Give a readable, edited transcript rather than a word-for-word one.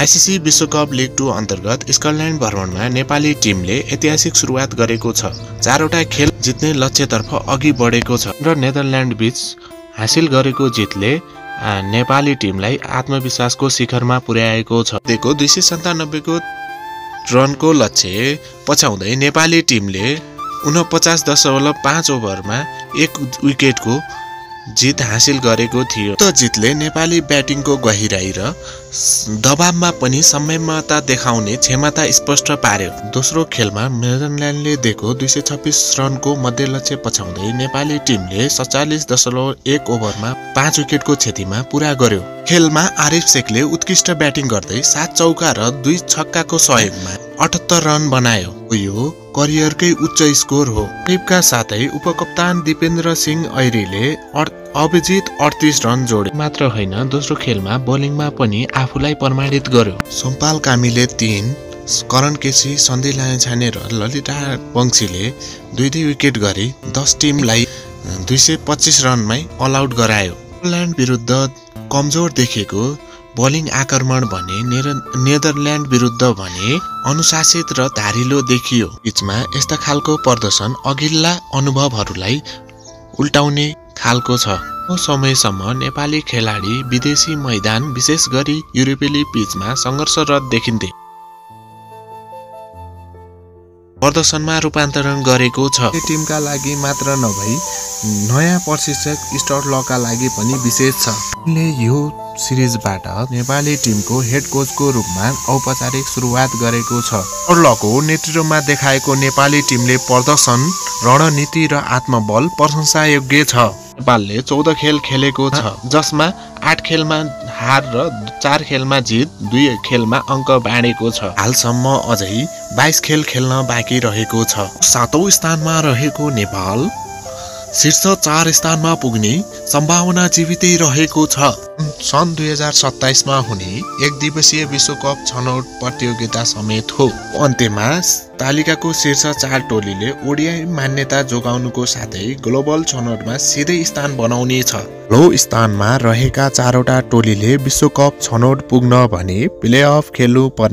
ICC विश्वकप league 2 अन्तर्गत Scotland भ्रमणमा नेपाली टिमले ऐतिहासिक सुरुवात गरेको छ। 4वटा खेल जित्ने लक्ष्यतर्फ अघि बढेको छ र नेदरल्यान्ड बीच हासिल गरेको जितले नेपाली टिमलाई आत्मविश्वासको शिखरमा पुर्याएको छ। देखो 297 को रनको लक्ष्य पछाउँदै नेपाली टिमले 49.5 ओभरमा 1 विकेटको जित हासिल गरेको थियो। त जितले नेपाली ब्याटिङको गहिराई र दबावमा पनि संयमता देखाउने क्षमता स्पष्ट पार्यो। दोस्रो खेलमा नेदरल्यान्डले दिएको 226 रनको मध्य लक्ष्य पछाउँदै नेपाली टिमले 47.1 ओभरमा 5 विकेटको क्षतिमा पुरा गर्यो। खेलमा आरिफ शेखले उत्कृष्ट ब्याटिङ गर्दै 7 चौका र 2 छक्काको सहयोगमा 78 रन बनायो। यो करियरकै उच्च स्कोर हो। आरिफका साथै उपकप्तान दिपेन्द्र सिंह ऐरीले अभिजित 38 रन जोडे। मात्र होइन, दोस्रो खेलमा बोलिङमा पनि आफूलाई प्रमाणित गर्यो। सोमपाल कामीले 3, करण केसी, सन्धि लामिछाने र ललिता वंशीले 2 विकेट गरी 10 टिमलाई 225 रनमै अल आउट गरायो। नेदरल्यान्ड विरुद्ध कमजोर देखेको बोलिङ आक्रमण भने नेदरल्यान्ड विरुद्ध भने अनुशासित र धारिलो देखियो। बीचमा यस्ता खालको प्रदर्शन अघिल्ला अनुभवहरूलाई उल्टाउने खालको छ। समयसम्म नेपाली खेलाडी विदेशी मैदान विशेष गरी युरोपेली पिचमा सङ्घर्षरत देखिन्थे। प्रदर्शनमा रूपान्तरण गरेको छ। टिमका लागि मात्र नभई नयाँ प्रशिक्षक स्टर्लका लागि पनि विशेष छ। यो सिरिजबाट नेपाली टिमको हेड कोचको रूपमा औपचारिक सुरुवात गरेको छ। स्टर्लको नेतृत्वमा देखाएको नेपाली टिमले प्रदर्शन, रणनीति र आत्मबल प्रशंसा योग्य छ। नेपालले 14 खेल खेलेको छ, जसमा 8 खेलमा हार र 4 खेलमा जित, 2 खेलमा अङ्क बाँडेको छ। हालसम्म अझै 22 खेल खेल्न बाँकी रहेको छ। 7औं स्थानमा रहेको नेपाल शीर्ष 4 स्थानमा पुग्ने सम्भावना जीवितै रहेको छ। सन् 2027 मा हुने 1 दिवसीय विश्वकप छनौट प्रतियोगिता समेत हो। अन्त्यमा तालिकाको शीर्ष 4 टोलीले ओडिआई मान्यता जोगाउनुको साथै ग्लोबल छनौटमा सिधै स्थान बनाउने छ। लो स्थानमा रहेका 4वटा टोलीले विश्वकप छनौट पुग्न भने प्लेअफ खेल्नु पर्ने